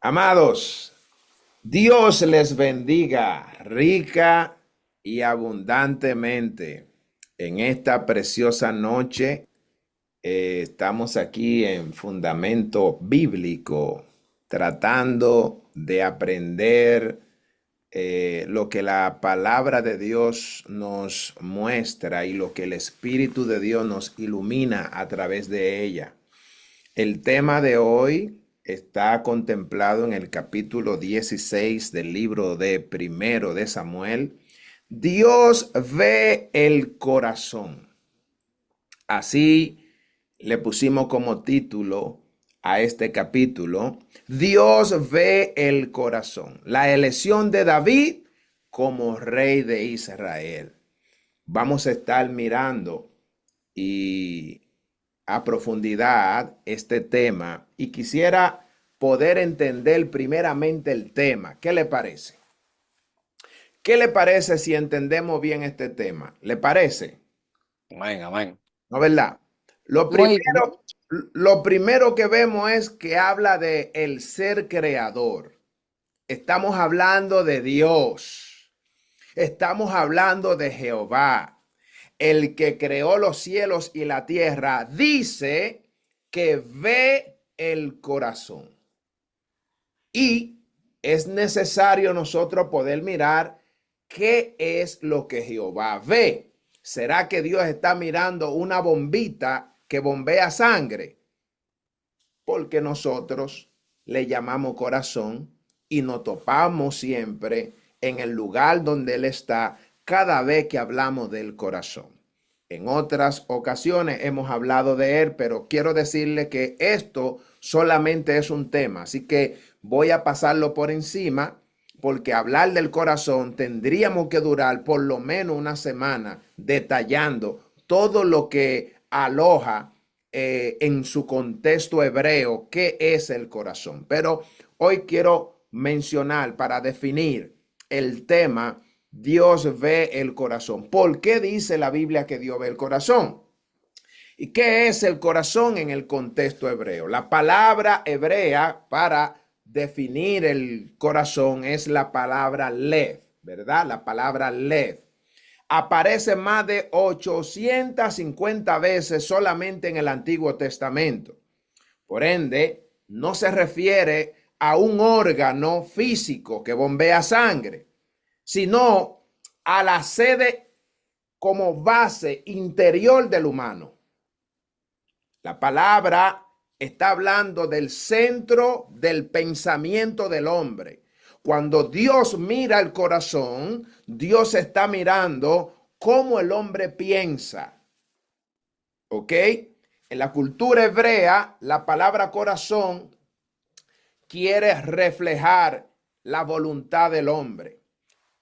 Amados, Dios les bendiga rica y abundantemente en esta preciosa noche. Estamos aquí en Fundamento Bíblico, tratando de aprender lo que la palabra de Dios nos muestra y lo que el Espíritu de Dios nos ilumina a través de ella. El tema de hoy está contemplado en el capítulo 16 del libro de Primero de Samuel. Dios ve el corazón. Así le pusimos como título a este capítulo. Dios ve el corazón. La elección de David como rey de Israel. Vamos a estar mirando y a profundidad este tema y quisiera poder entender primeramente el tema. ¿Qué le parece? ¿Qué le parece si entendemos bien este tema? ¿Le parece? Amén, amén. ¿No, verdad? Lo Muy bien. primero, lo primero que vemos es que habla de el ser creador. Estamos hablando de Dios. Estamos hablando de Jehová. El que creó los cielos y la tierra, dice que ve el corazón. Y es necesario nosotros poder mirar qué es lo que Jehová ve. ¿Será que Dios está mirando una bombita que bombea sangre? Porque nosotros le llamamos corazón y nos topamos siempre en el lugar donde Él está cada vez que hablamos del corazón. En otras ocasiones hemos hablado de Él, pero quiero decirle que esto solamente es un tema, así que voy a pasarlo por encima porque hablar del corazón tendríamos que durar por lo menos una semana detallando todo lo que aloja en su contexto hebreo qué es el corazón. Pero hoy quiero mencionar para definir el tema, Dios ve el corazón. ¿Por qué dice la Biblia que Dios ve el corazón? ¿Y qué es el corazón en el contexto hebreo? La palabra hebrea para definir el corazón es la palabra lev, ¿verdad? La palabra lev aparece más de 850 veces solamente en el Antiguo Testamento. Por ende, no se refiere a un órgano físico que bombea sangre, sino a la sede como base interior del humano. La palabra está hablando del centro del pensamiento del hombre. Cuando Dios mira el corazón, Dios está mirando cómo el hombre piensa. ¿Ok? En la cultura hebrea, la palabra corazón quiere reflejar la voluntad del hombre.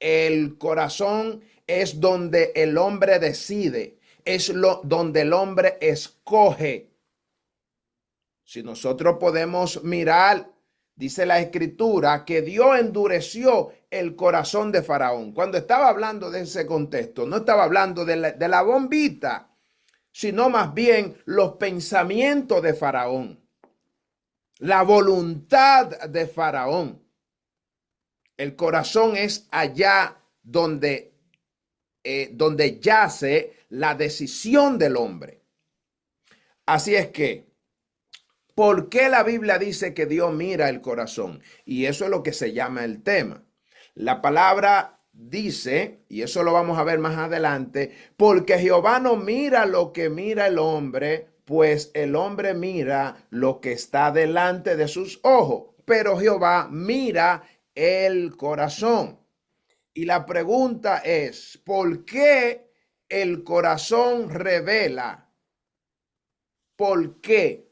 El corazón es donde el hombre decide, es donde el hombre escoge. Si nosotros podemos mirar, dice la escritura, que Dios endureció el corazón de Faraón. Cuando estaba hablando de ese contexto, no estaba hablando de la bombita, sino más bien los pensamientos de Faraón, la voluntad de Faraón. El corazón es allá donde yace la decisión del hombre. Así es que, ¿por qué la Biblia dice que Dios mira el corazón? Y eso es lo que se llama el tema. La palabra dice, y eso lo vamos a ver más adelante, porque Jehová no mira lo que mira el hombre, pues el hombre mira lo que está delante de sus ojos, pero Jehová mira el corazón. Y la pregunta es, ¿por qué el corazón revela? ¿Por qué?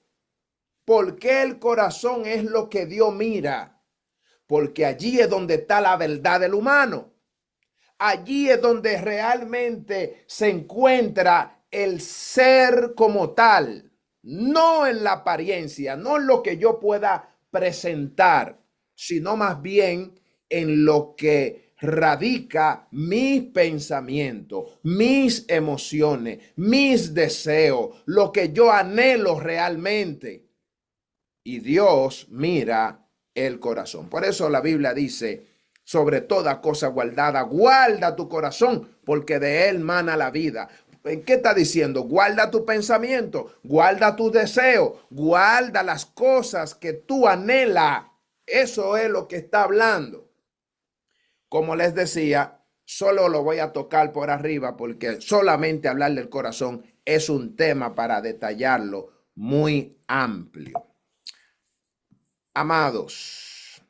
¿Por qué el corazón es lo que Dios mira? Porque allí es donde está la verdad del humano. Allí es donde realmente se encuentra el ser como tal, no en la apariencia, no en lo que yo pueda presentar, sino más bien en lo que radica mis pensamientos, mis emociones, mis deseos, lo que yo anhelo realmente. Y Dios mira el corazón. Por eso la Biblia dice, sobre toda cosa guardada, guarda tu corazón, porque de él mana la vida. ¿En qué está diciendo? Guarda tu pensamiento, guarda tu deseo, guarda las cosas que tú anhelas. Eso es lo que está hablando. Como les decía, solo lo voy a tocar por arriba porque solamente hablar del corazón es un tema para detallarlo muy amplio. Amados,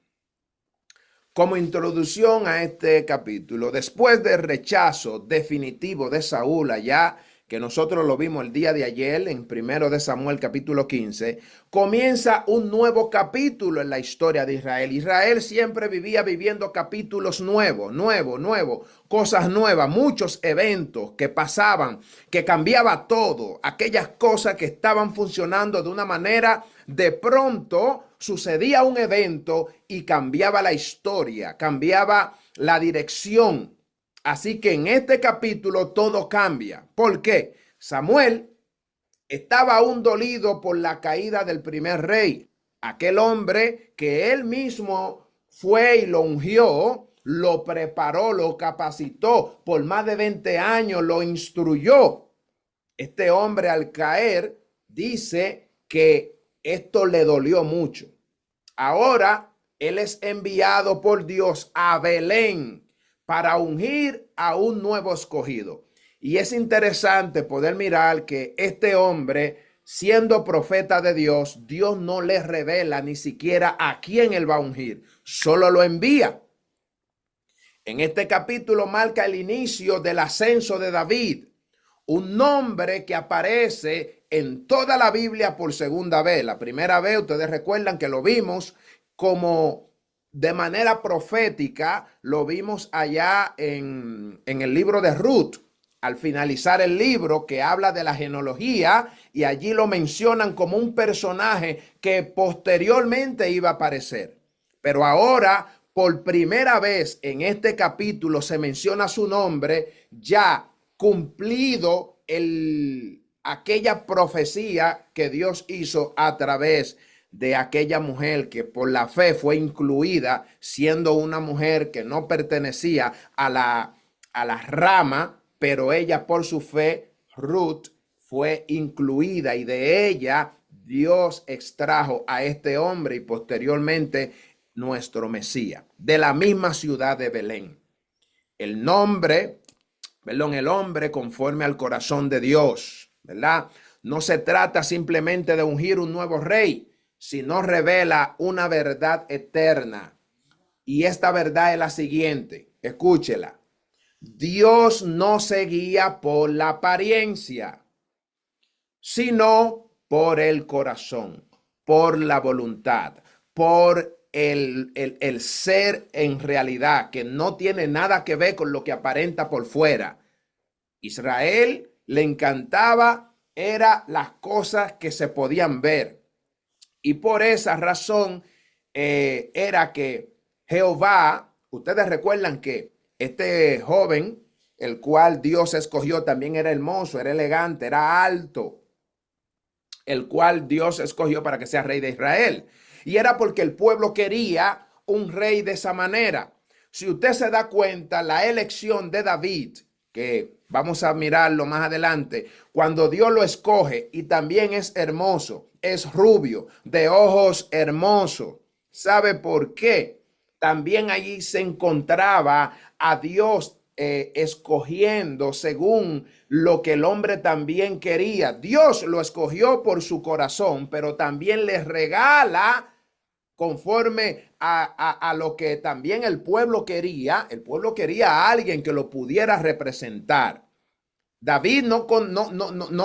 como introducción a este capítulo, después del rechazo definitivo de Saúl allá, que nosotros lo vimos el día de ayer en 1 de Samuel capítulo 15, comienza un nuevo capítulo en la historia de Israel. Israel siempre vivía viviendo capítulos nuevos, cosas nuevas, muchos eventos que pasaban, que cambiaba todo, aquellas cosas que estaban funcionando de una manera, de pronto sucedía un evento y cambiaba la historia, cambiaba la dirección. Así que en este capítulo todo cambia. ¿Por qué? Samuel estaba aún dolido por la caída del primer rey, aquel hombre que él mismo fue y lo ungió, lo preparó, lo capacitó por más de 20 años, lo instruyó. Este hombre al caer dice que esto le dolió mucho. Ahora él es enviado por Dios a Belén para ungir a un nuevo escogido. Y es interesante poder mirar que este hombre, siendo profeta de Dios, Dios no le revela ni siquiera a quién él va a ungir, solo lo envía. En este capítulo marca el inicio del ascenso de David, un nombre que aparece en toda la Biblia por segunda vez. La primera vez, ustedes recuerdan que lo vimos como de manera profética, lo vimos allá en el libro de Ruth, al finalizar el libro que habla de la genealogía, y allí lo mencionan como un personaje que posteriormente iba a aparecer. Pero ahora, por primera vez en este capítulo, se menciona su nombre, ya cumplido aquella profecía que Dios hizo a través de aquella mujer que por la fe fue incluida, siendo una mujer que no pertenecía a la rama, pero ella por su fe, Ruth, fue incluida, y de ella Dios extrajo a este hombre y posteriormente nuestro Mesías, de la misma ciudad de Belén. El hombre conforme al corazón de Dios, ¿verdad? No se trata simplemente de ungir un nuevo rey, sino revela una verdad eterna. Y esta verdad es la siguiente, escúchela. Dios no se guía por la apariencia, sino por el corazón, por la voluntad, por el ser en realidad, que no tiene nada que ver con lo que aparenta por fuera. Israel le encantaba, era las cosas que se podían ver. Y por esa razón era que Jehová, ustedes recuerdan que este joven, el cual Dios escogió, también era hermoso, era elegante, era alto, el cual Dios escogió para que sea rey de Israel. Y era porque el pueblo quería un rey de esa manera. Si usted se da cuenta, la elección de David, que vamos a mirarlo más adelante, cuando Dios lo escoge y también es hermoso, es rubio, de ojos hermosos. ¿Sabe por qué? También allí se encontraba a Dios escogiendo según lo que el hombre también quería. Dios lo escogió por su corazón, pero también le regala conforme a lo que también el pueblo quería. El pueblo quería a alguien que lo pudiera representar. David no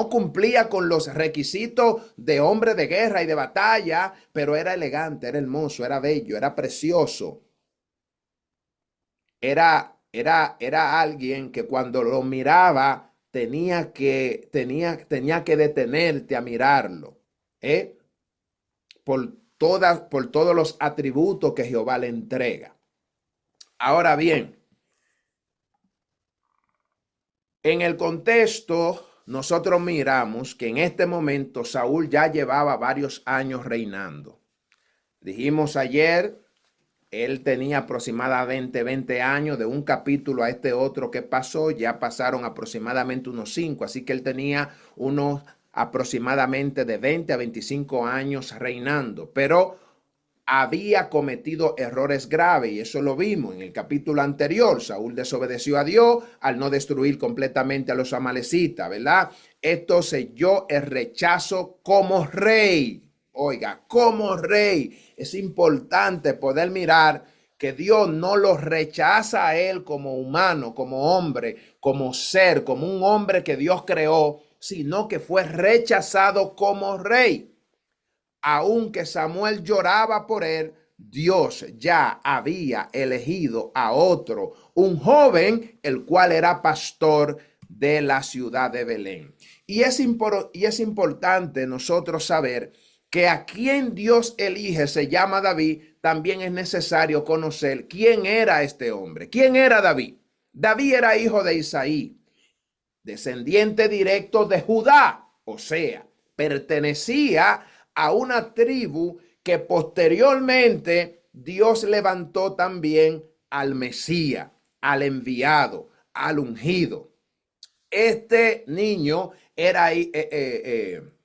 cumplía con los requisitos de hombre de guerra y de batalla, pero era elegante, era hermoso, era bello, era precioso. Era alguien que cuando lo miraba tenía que detenerte a mirarlo, ¿eh? Por todos los atributos que Jehová le entrega. Ahora bien, en el contexto, nosotros miramos que en este momento Saúl ya llevaba varios años reinando. Dijimos ayer Él tenía aproximadamente 20 años, de un capítulo a este otro que pasó, ya pasaron aproximadamente unos 5, así que él tenía unos aproximadamente de 20 a 25 años reinando, pero había cometido errores graves y eso lo vimos en el capítulo anterior. Saúl desobedeció a Dios al no destruir completamente a los amalecitas, ¿verdad? Esto selló el rechazo como rey. Oiga, como rey. Es importante poder mirar que Dios no lo rechaza a él como humano, como hombre, como ser, como un hombre que Dios creó, sino que fue rechazado como rey. Aunque Samuel lloraba por él, Dios ya había elegido a otro, un joven, el cual era pastor de la ciudad de Belén. Y es importante nosotros saber que a quien Dios elige se llama David. También es necesario conocer quién era este hombre. ¿Quién era David? David era hijo de Isaí, descendiente directo de Judá, o sea, pertenecía a una tribu que posteriormente Dios levantó también al Mesías, al enviado, al ungido. Este niño era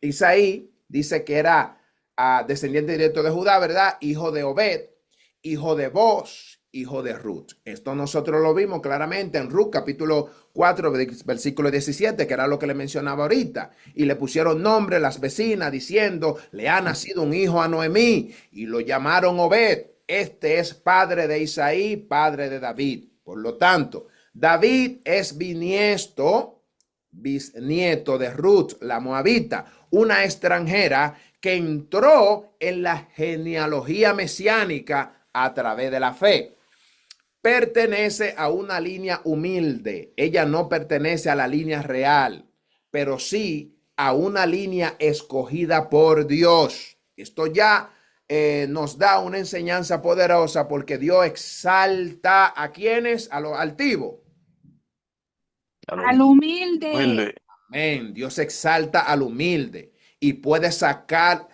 Isaí, dice que era descendiente directo de Judá, ¿verdad? Hijo de Obed, hijo de Boz, hijo de Ruth. Esto nosotros lo vimos claramente en Ruth capítulo 4, versículo 17, que era lo que le mencionaba ahorita. Y le pusieron nombre las vecinas diciendo, le ha nacido un hijo a Noemí y lo llamaron Obed. Este es padre de Isaí, padre de David. Por lo tanto, David es bisnieto de Ruth, la moabita, una extranjera que entró en la genealogía mesiánica a través de la fe. Pertenece a una línea humilde. Ella no pertenece a la línea real, pero sí a una línea escogida por Dios. Esto ya nos da una enseñanza poderosa porque Dios exalta a quienes, a los altivos. Al humilde. Amén. Dios exalta al humilde y puede sacar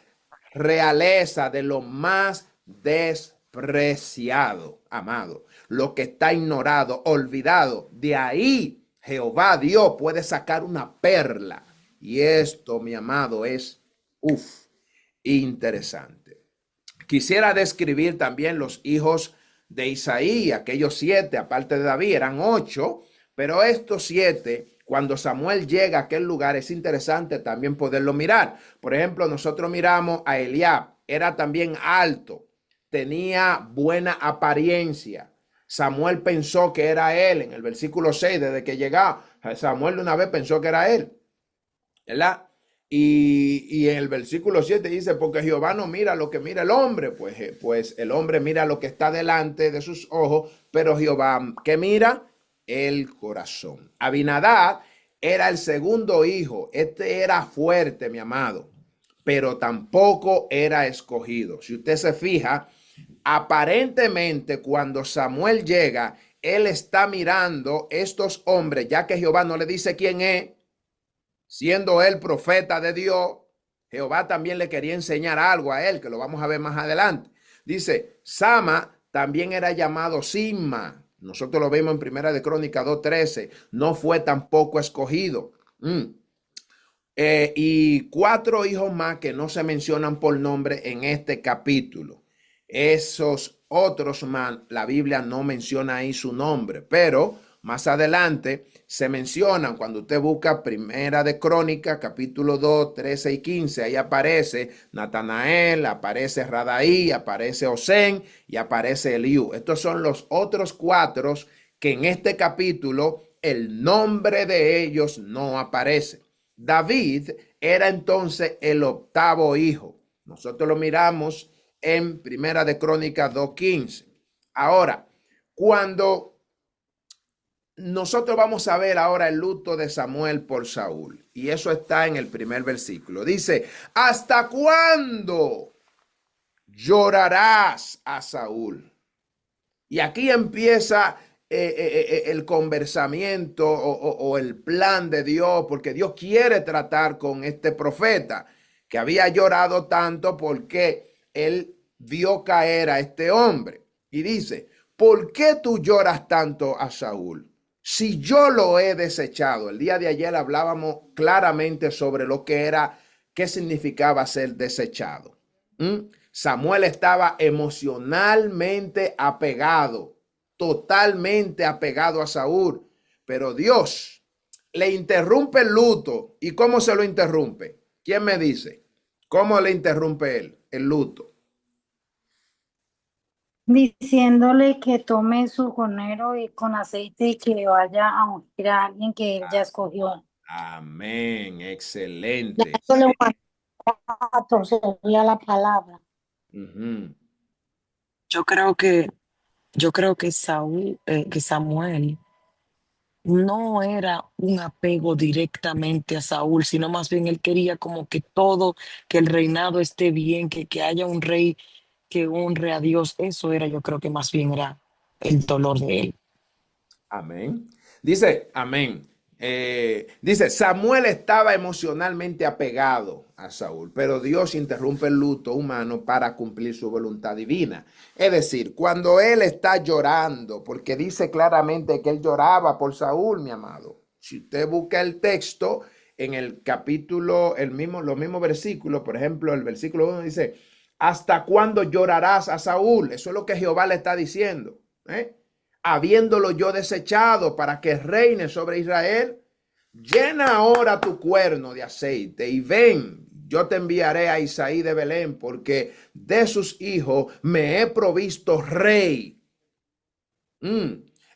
realeza de lo más despreciado, amado. Lo que está ignorado, olvidado. De ahí Jehová Dios puede sacar una perla. Y esto, mi amado, es interesante. Quisiera describir también los hijos de Isaí, aquellos 7, aparte de David, eran 8, pero estos 7, cuando Samuel llega a aquel lugar, es interesante también poderlo mirar. Por ejemplo, nosotros miramos a Eliab, era también alto, tenía buena apariencia. Samuel pensó que era él, en el versículo 6, desde que llegaba, Samuel de una vez pensó que era él, ¿verdad? Y en el versículo 7 dice, porque Jehová no mira lo que mira el hombre, pues el hombre mira lo que está delante de sus ojos, pero Jehová, ¿qué mira? El corazón. Abinadab era el segundo hijo, este era fuerte, mi amado, pero tampoco era escogido. Si usted se fija, aparentemente cuando Samuel llega, él está mirando estos hombres, ya que Jehová no le dice quién es. Siendo él profeta de Dios, Jehová también le quería enseñar algo a él, que lo vamos a ver más adelante. Dice, Sama también era llamado Sima. Nosotros lo vemos en Primera de Crónicas 2:13. No fue tampoco escogido. Y 4 hijos más que no se mencionan por nombre en este capítulo. Esos otros más, la Biblia no menciona ahí su nombre, pero más adelante se mencionan cuando usted busca Primera de Crónicas, capítulo 2, 13 y 15. Ahí aparece Natanael, aparece Radaí, aparece Osén y aparece Eliú. Estos son los otros 4 que en este capítulo el nombre de ellos no aparece. David era entonces el 8º hijo. Nosotros lo miramos en Primera de Crónicas 2:15. Ahora, cuando nosotros vamos a ver ahora el luto de Samuel por Saúl, y eso está en el primer versículo. Dice, ¿hasta cuándo llorarás a Saúl? Y aquí empieza el conversamiento o el plan de Dios, porque Dios quiere tratar con este profeta que había llorado tanto porque él vio caer a este hombre. y dice, ¿por qué tú lloras tanto a Saúl? Si yo lo he desechado. El día de ayer hablábamos claramente sobre lo que era, qué significaba ser desechado. Samuel estaba emocionalmente apegado, totalmente apegado a Saúl, pero Dios le interrumpe el luto. ¿Y cómo se lo interrumpe? ¿Quién me dice? ¿Cómo le interrumpe él el luto? Diciéndole que tome su conero y con aceite y que vaya a ungir a alguien que él ya escogió. Amén, Ya excelente. yo le a la palabra. Yo creo que, que Samuel no era un apego directamente a Saúl, sino más bien él quería como que todo, que el reinado esté bien, que haya un rey que honre a Dios. Eso era, yo creo que más bien era el dolor de él. Amén. Dice, amén. Dice, Samuel estaba emocionalmente apegado a Saúl, pero Dios interrumpe el luto humano para cumplir su voluntad divina. Es decir, cuando él está llorando, porque dice claramente que él lloraba por Saúl, mi amado. Si usted busca el texto en el capítulo, los mismos versículos, por ejemplo, el versículo 1 dice, ¿hasta cuándo llorarás a Saúl? Eso es lo que Jehová le está diciendo. Habiéndolo yo desechado para que reine sobre Israel, llena ahora tu cuerno de aceite y ven, yo te enviaré a Isaí de Belén, porque de sus hijos me he provisto rey.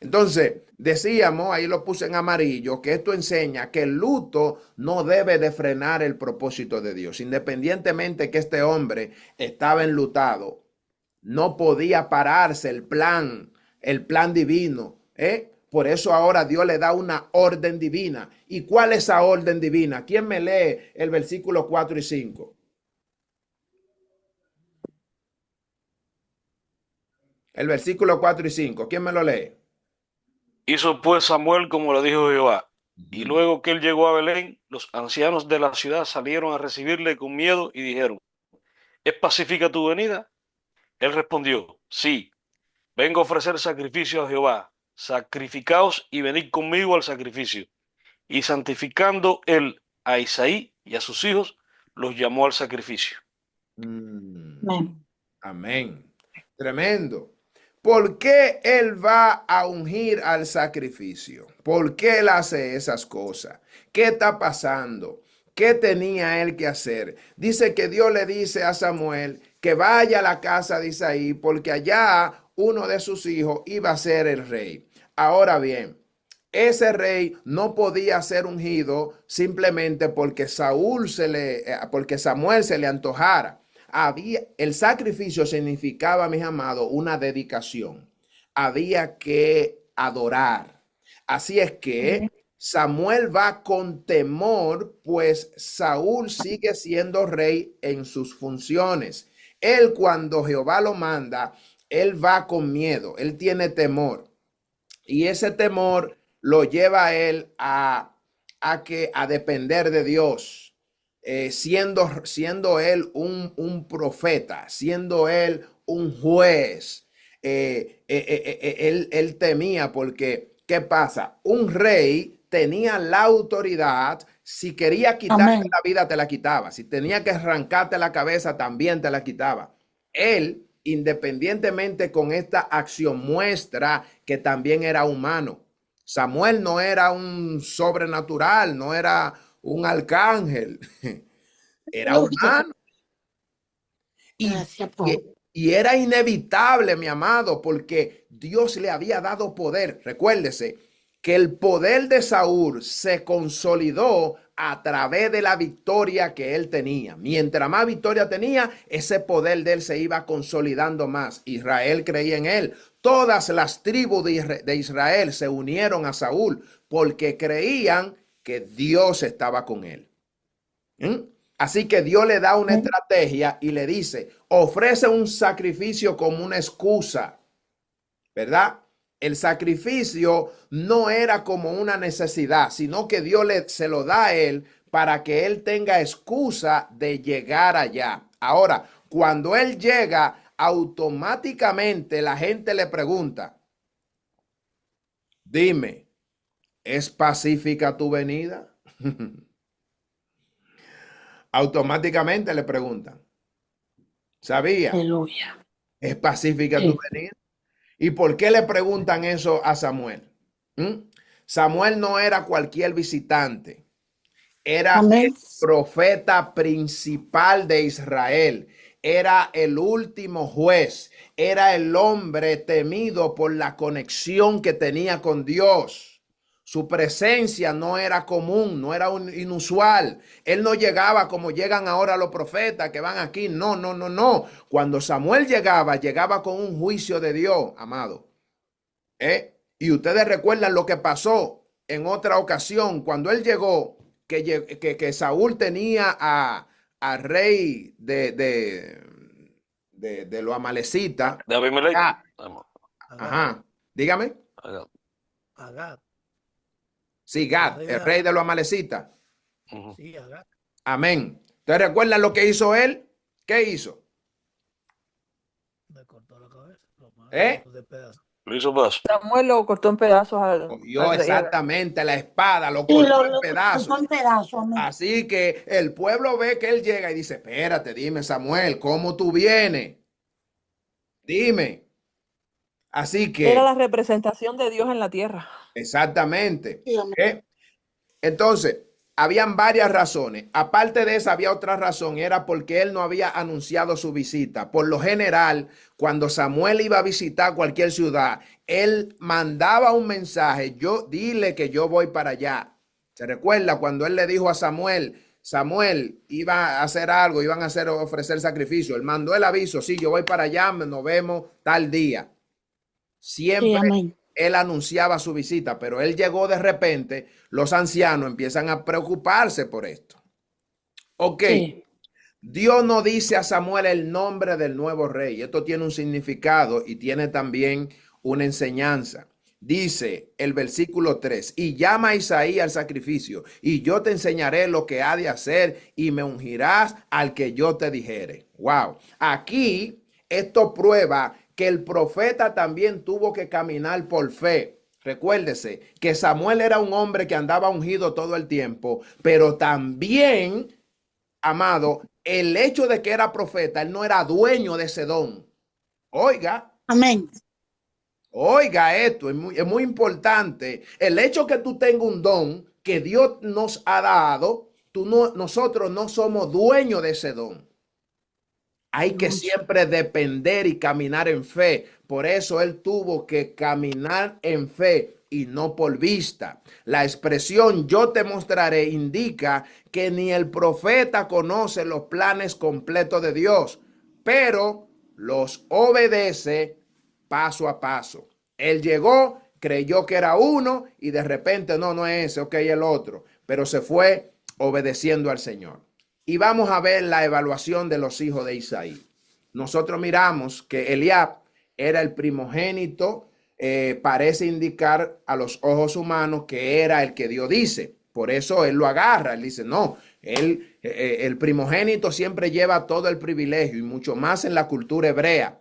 Entonces, decíamos, ahí lo puse en amarillo, que esto enseña que el luto no debe de frenar el propósito de Dios. Independientemente que este hombre estaba enlutado, no podía pararse el plan divino. Por eso ahora Dios le da una orden divina. ¿Y cuál es esa orden divina? ¿Quién me lee el versículo 4 y 5? El versículo 4 y 5. ¿Quién me lo lee? Hizo pues Samuel como le dijo Jehová. Y luego que él llegó a Belén, los ancianos de la ciudad salieron a recibirle con miedo y dijeron, ¿es pacífica tu venida? Él respondió, sí, vengo a ofrecer sacrificio a Jehová. Sacrificaos y venid conmigo al sacrificio. Y santificando él a Isaí y a sus hijos, los llamó al sacrificio. Amén. Tremendo. ¿Por qué él va a ungir al sacrificio? ¿Por qué él hace esas cosas? ¿Qué está pasando? ¿Qué tenía él que hacer? Dice que Dios le dice a Samuel que vaya a la casa de Isaí porque allá uno de sus hijos iba a ser el rey. Ahora bien, ese rey no podía ser ungido simplemente porque porque Samuel se le antojara. El sacrificio significaba, mis amados, una dedicación. Había que adorar. Así es que Samuel va con temor, pues Saúl sigue siendo rey en sus funciones. Él, cuando Jehová lo manda, él va con miedo, él tiene temor. Y ese temor lo lleva a él a depender de Dios. Siendo él profeta, siendo él un juez, él temía porque, ¿qué pasa? Un rey tenía la autoridad, si quería quitarte la vida, te la quitaba, si tenía que arrancarte la cabeza, también te la quitaba. Él, independientemente con esta acción, muestra que también era humano. Samuel no era un sobrenatural, no era un arcángel, era humano. Y era inevitable, mi amado, porque Dios le había dado poder. Recuérdese que el poder de Saúl se consolidó a través de la victoria que él tenía. Mientras más victoria tenía, ese poder de él se iba consolidando más. Israel creía en él. Todas las tribus de Israel se unieron a Saúl porque creían que Dios estaba con él. Así que Dios le da una estrategia y le dice, ofrece un sacrificio como una excusa, ¿verdad? El sacrificio no era como una necesidad, sino que Dios se lo da a él para que él tenga excusa de llegar allá. Ahora, cuando él llega automáticamente la gente le pregunta, dime, ¿es pacífica tu venida? Automáticamente le preguntan, ¿sabía? Aleluya. ¿Es pacífica tu Sí. venida? ¿Y por qué le preguntan eso a Samuel? ¿Mm? Samuel no era cualquier visitante, era el Amén. profeta principal de Israel, era el último juez, era el hombre temido por la conexión que tenía con Dios. Su presencia no era común, no era inusual. Él no llegaba como llegan ahora los profetas que van aquí. No, no, no, no. Cuando Samuel llegaba, llegaba con un juicio de Dios, amado. Y ustedes recuerdan lo que pasó en otra ocasión, cuando él llegó, que Saúl tenía a rey de los amalecitas. De Abimelech. Ah, Vamos, Agag, ajá, dígame. haga. Agag, Sí, el Gad, rey el de rey Agag. de los amalecitas. Ujú. Sí, Agag. Amén. ¿Ustedes recuerdan lo que hizo él? ¿Qué hizo? Me cortó la cabeza. Lo ¿Eh? mató de pedazos. Lo hizo paso. Samuel lo cortó en pedazos al Cogió rey Agag. exactamente la espada, lo Sí, cortó en lo pedazos. cortó en pedazos. Amén. Así que el pueblo ve que él llega y dice, espérate, dime Samuel, ¿cómo tú vienes? Dime. Así Era que, la representación de Dios en la tierra. exactamente. Sí, amén. Entonces, habían varias razones. Aparte de esa, había otra razón, era porque él no había anunciado su visita. Por lo general, cuando Samuel iba a visitar cualquier ciudad, él mandaba un mensaje, yo dile que yo voy para allá. ¿Se recuerda cuando él le dijo a Samuel, Samuel iba a hacer algo, iban a hacer ofrecer sacrificio? Él mandó el aviso, sí, yo voy para allá, nos vemos tal día. Sí, Siempre amén. él anunciaba su visita, pero él llegó de repente, los ancianos empiezan a preocuparse por esto. Ok, Sí. Dios no dice a Samuel el nombre del nuevo rey. Esto tiene un significado y tiene también una enseñanza. Dice el versículo 3, y llama a Isaí al sacrificio, y yo te enseñaré lo que ha de hacer, y me ungirás al que yo te dijere. Wow. Aquí esto prueba que el profeta también tuvo que caminar por fe. Recuérdese que Samuel era un hombre que andaba ungido todo el tiempo, pero también, amado, el hecho de que era profeta, él no era dueño de ese don. Oiga, Amén. oiga esto, es muy importante. El hecho que tú tengas un don que Dios nos ha dado, nosotros no somos dueños de ese don. Hay que siempre depender y caminar en fe. Por eso él tuvo que caminar en fe y no por vista. La expresión yo te mostraré indica que ni el profeta conoce los planes completos de Dios, pero los obedece paso a paso. Él llegó, creyó que era uno y de repente no es ese, ok, el otro, pero se fue obedeciendo al Señor. Y vamos a ver la evaluación de los hijos de Isaí. Nosotros miramos que Eliab era el primogénito, parece indicar a los ojos humanos que era el que Dios dice. Por eso él lo agarra, él dice, no, el primogénito siempre lleva todo el privilegio y mucho más en la cultura hebrea.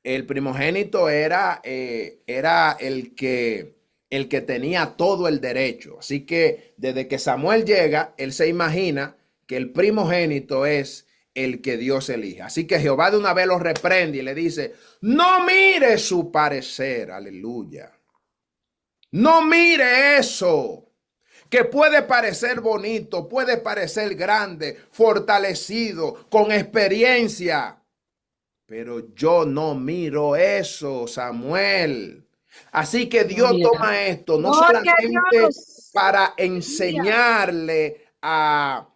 El primogénito era el que tenía todo el derecho. Así que desde que Samuel llega, él se imagina que el primogénito es el que Dios elige. Así que Jehová de una vez lo reprende y le dice, no mire su parecer, aleluya. No mire eso, que puede parecer bonito, puede parecer grande, fortalecido, con experiencia. Pero yo no miro eso, Samuel. Así que Dios toma esto no solamente para enseñarle a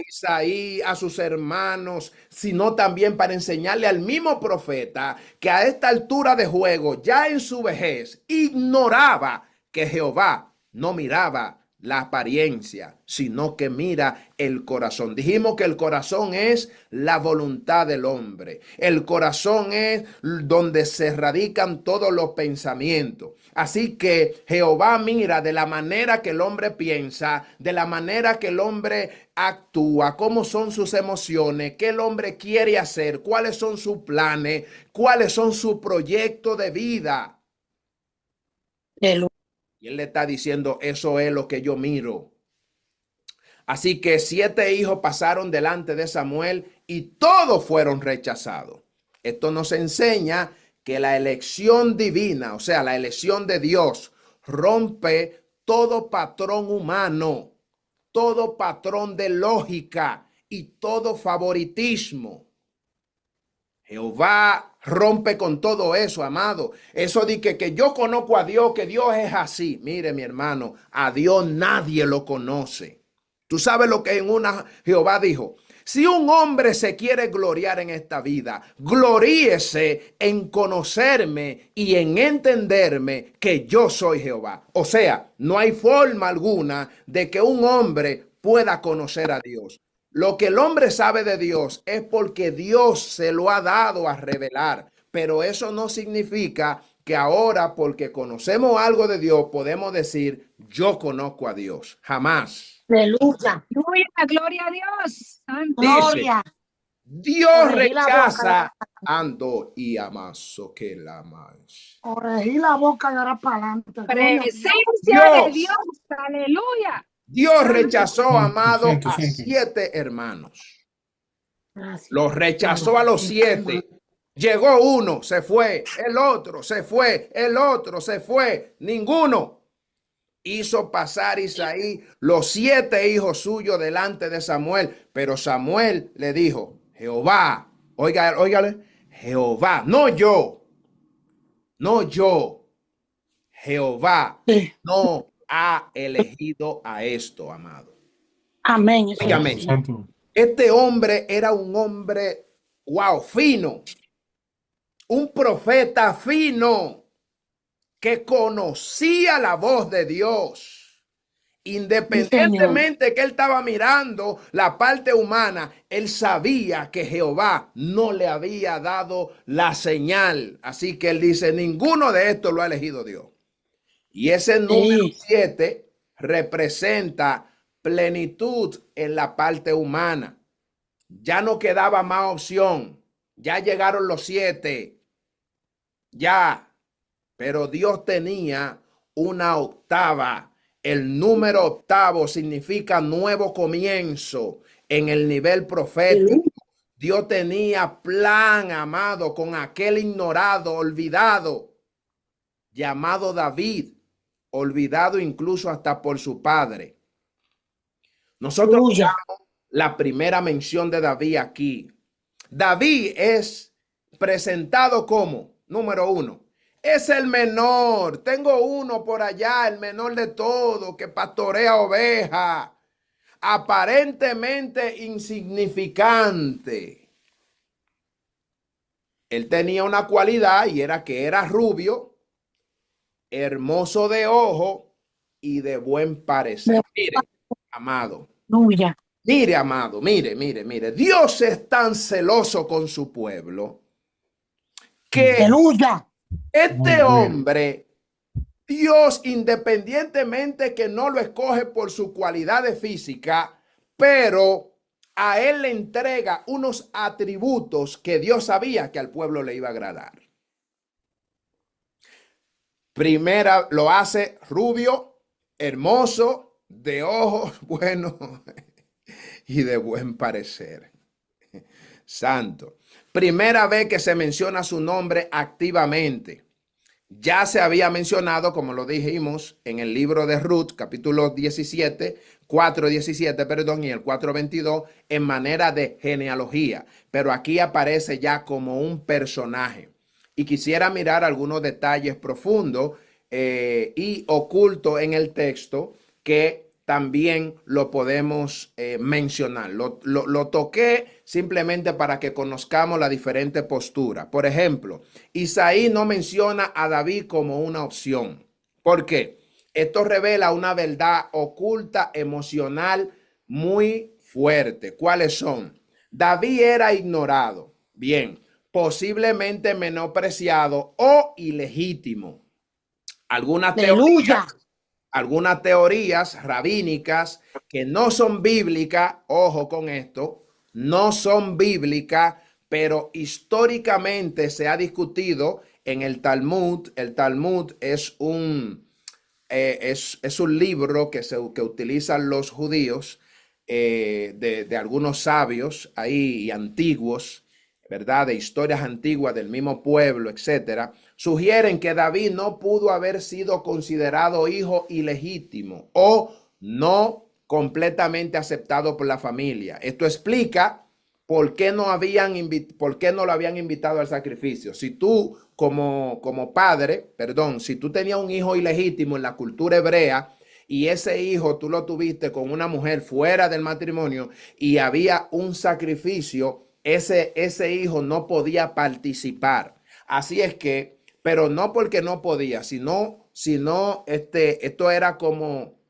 Isaí, a sus hermanos, sino también para enseñarle al mismo profeta que a esta altura de juego, ya en su vejez, ignoraba que Jehová no miraba la apariencia, sino que mira el corazón. Dijimos que el corazón es la voluntad del hombre. El corazón es donde se radican todos los pensamientos. Así que Jehová mira de la manera que el hombre piensa, de la manera que el hombre actúa, cómo son sus emociones, qué el hombre quiere hacer, cuáles son sus planes, cuáles son sus proyectos de vida. Y él le está diciendo, eso es lo que yo miro. Así que 7 hijos pasaron delante de Samuel y todos fueron rechazados. Esto nos enseña que la elección divina, o sea, la elección de Dios, rompe todo patrón humano, todo patrón de lógica y todo favoritismo. Jehová rompe con todo eso, amado. Eso de que yo conozco a Dios, que Dios es así. Mire, mi hermano, a Dios nadie lo conoce. Tú sabes lo que en una Jehová dijo: si un hombre se quiere gloriar en esta vida, gloríese en conocerme y en entenderme que yo soy Jehová. O sea, no hay forma alguna de que un hombre pueda conocer a Dios. Lo que el hombre sabe de Dios es porque Dios se lo ha dado a revelar. Pero eso no significa que ahora, porque conocemos algo de Dios, podemos decir, yo conozco a Dios. Jamás. Aleluya. Gloria a Dios. Santo. Gloria. Dios Corregí la rechaza boca. ando y amaso que la más. Corregí la boca y ahora para adelante. Presencia Dios. de Dios. Aleluya. Dios rechazó, Santo, amado, santo, a santo. 7 hermanos. Gracias. Los rechazó a los 7. Llegó uno, se fue. El otro se fue. El otro se fue. Ninguno. Hizo pasar Isaí los 7 hijos suyos delante de Samuel. Pero Samuel le dijo, Jehová, óigale, Jehová, no yo, Jehová Sí. no ha elegido a esto, amado. Amén. Óigame, Santo. este hombre era un hombre, wow, fino, un profeta fino que conocía la voz de Dios. Independientemente que él estaba mirando la parte humana, él sabía que Jehová no le había dado la señal. Así que él dice, ninguno de estos lo ha elegido Dios. Y ese número 7 representa plenitud en la parte humana. Ya no quedaba más opción. Ya llegaron los 7. Ya. Pero Dios tenía una octava. El número octavo significa nuevo comienzo en el nivel profético. Dios tenía plan, amado, con aquel ignorado, olvidado, llamado David, olvidado incluso hasta por su padre. Nosotros miramos la primera mención de David aquí. David es presentado como, número 1, es el menor. Tengo uno por allá, el menor de todo, que pastorea ovejas, aparentemente insignificante. Él tenía una cualidad y era que era rubio, hermoso de ojo y de buen parecer. Mire, amado. Mire, amado, mire. Dios es tan celoso con su pueblo que este hombre, Dios, independientemente que no lo escoge por su cualidad física, pero a él le entrega unos atributos que Dios sabía que al pueblo le iba a agradar. Primera, lo hace rubio, hermoso, de ojos buenos y de buen parecer. Santo. Primera vez que se menciona su nombre activamente. Ya se había mencionado, como lo dijimos, en el libro de Ruth, capítulo 17, 4:17, perdón, y el 4:22, en manera de genealogía. Pero aquí aparece ya como un personaje. Y quisiera mirar algunos detalles profundos y ocultos en el texto que también lo podemos mencionar. Lo toqué simplemente para que conozcamos la diferente postura. Por ejemplo, Isaí no menciona a David como una opción. ¿Por qué? Esto revela una verdad oculta emocional muy fuerte. ¿Cuáles son? David era ignorado. Bien, posiblemente menospreciado o ilegítimo. Aleluya. Algunas teorías rabínicas que no son bíblicas, ojo con esto, no son bíblicas, pero históricamente se ha discutido en el Talmud. El Talmud es un libro que utilizan los judíos, de algunos sabios ahí antiguos, ¿verdad? De historias antiguas del mismo pueblo, etcétera, sugieren que David no pudo haber sido considerado hijo ilegítimo o no completamente aceptado por la familia. Esto explica por qué no lo habían invitado al sacrificio. Si tú como padre, perdón, si tú tenías un hijo ilegítimo en la cultura hebrea y ese hijo tú lo tuviste con una mujer fuera del matrimonio y había un sacrificio, ese hijo no podía participar. Así es que, pero no porque no podía, sino esto era como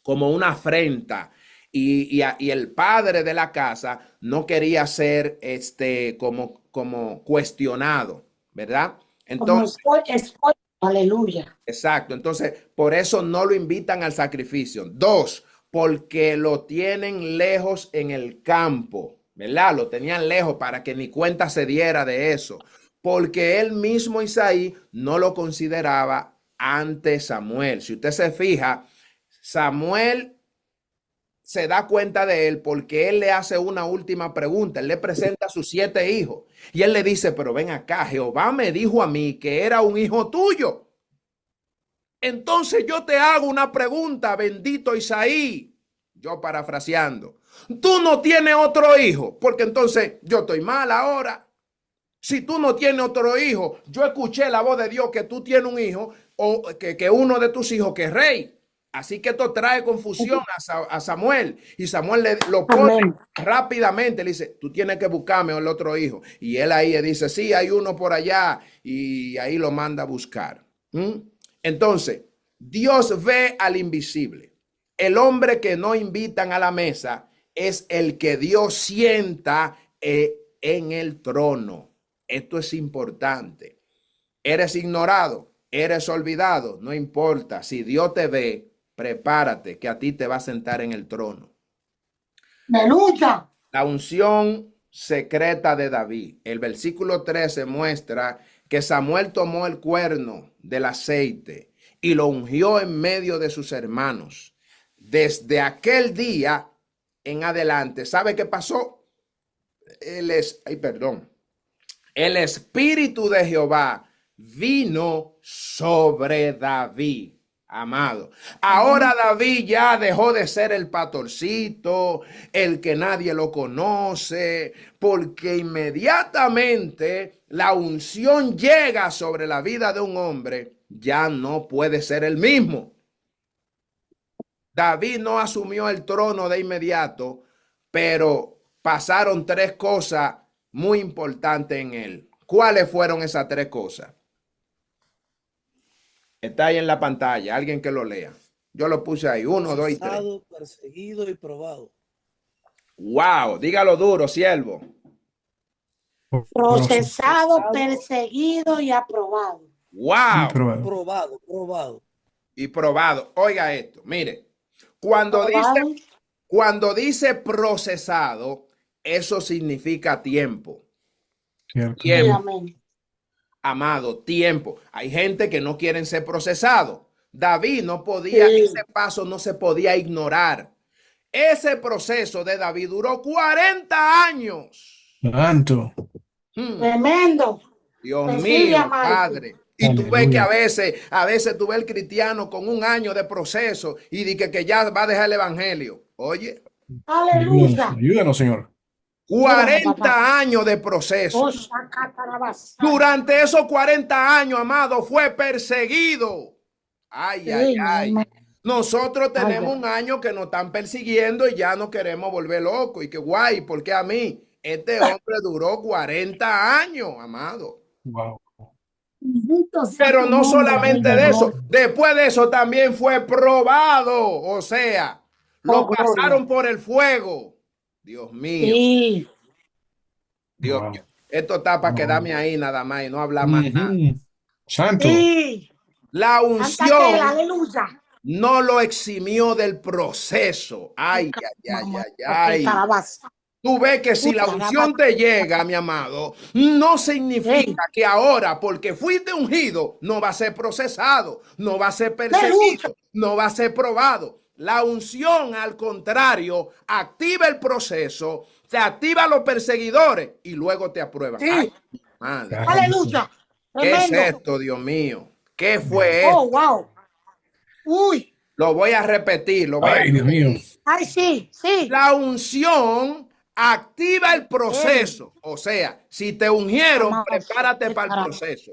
una afrenta. Y el padre de la casa no quería ser como cuestionado, ¿verdad? Entonces, Aleluya. exacto. Entonces, por eso no lo invitan al sacrificio. Dos, porque lo tienen lejos en el campo, ¿verdad? Lo tenían lejos para que ni cuenta se diera de eso. Porque él mismo, Isaí, no lo consideraba ante Samuel. Si usted se fija, Samuel se da cuenta de él porque él le hace una última pregunta. Él le presenta a sus 7 hijos y él le dice, pero ven acá, Jehová me dijo a mí que era un hijo tuyo. Entonces yo te hago una pregunta, bendito Isaí, yo parafraseando. Tú no tienes otro hijo, porque entonces yo estoy mal ahora. Si tú no tienes otro hijo, yo escuché la voz de Dios que tú tienes un hijo o que uno de tus hijos que es rey. Así que esto trae confusión a Samuel y Samuel lo pone rápidamente. Le dice, tú tienes que buscarme el otro hijo. Y él ahí le dice, sí, hay uno por allá y ahí lo manda a buscar. Entonces, Dios ve al invisible. El hombre que no invitan a la mesa es el que Dios sienta en el trono. Esto es importante. Eres ignorado, eres olvidado, no importa. Si Dios te ve, prepárate que a ti te va a sentar en el trono. Aleluya. La unción secreta de David. El versículo 13 muestra que Samuel tomó el cuerno del aceite y lo ungió en medio de sus hermanos. Desde aquel día en adelante, ¿sabe qué pasó? El Espíritu de Jehová vino sobre David, amado. Ahora David ya dejó de ser el pastorcito, el que nadie lo conoce, porque inmediatamente la unción llega sobre la vida de un hombre, ya no puede ser el mismo. David no asumió el trono de inmediato, pero pasaron 3 cosas muy importantes en él. ¿Cuáles fueron esas 3 cosas? Está ahí en la pantalla, alguien que lo lea. Yo lo puse ahí, 1, 2 y 3. Perseguido y probado. Wow, dígalo duro, siervo. Procesado, perseguido y aprobado. Wow. Probado. Y probado. Oiga esto, mire, cuando dice procesado, eso significa tiempo. Tiempo. Amado, tiempo. Hay gente que no quieren ser procesado. David no podía, ese paso no se podía ignorar. Ese proceso de David duró 40 años. Santo. Tremendo. Dios mío, Padre. Y tú ves que a veces tú ves el cristiano con 1 año de proceso y dice que ya va a dejar el evangelio. Oye. Aleluya. Ayúdanos, Señor. 40 años de proceso. Durante esos 40 años, amado, fue perseguido. Ay. Nosotros tenemos 1 año que nos están persiguiendo y ya nos queremos volver locos. Y que guay, ¿por qué a mí? Este hombre duró 40 años, amado. Wow. Bendito sea Pero tu no nombre, Rey solamente de de eso, gloria. después de eso también fue probado, o sea, lo Oh, gloria. pasaron por el fuego. Dios mío, Sí. Dios Wow. mío. Esto está para Wow. quedarme ahí nada más y no hablar más nada. Ujú. Santo. Sí. La Canta aquel, unción aleluya. no lo eximió del proceso. Ay, ay, ay, Mamá, ay, aquel ay. calabaza. Tú ves que si la unción te llega, mi amado, no significa que ahora, porque fuiste ungido, no va a ser procesado, no va a ser perseguido, no va a ser probado. La unción, al contrario, activa el proceso, te activa a los perseguidores y luego te aprueban. Sí. Ay, madre, Aleluya. ¿qué es Tremendo. esto, Dios mío? ¿Qué fue esto? Oh, wow. Uy. Lo voy a repetir, lo voy a Ay, Dios mío. Ay, sí, sí. La unción activa el proceso. O sea, si te ungieron, Amado, prepárate qué para el carajo. proceso.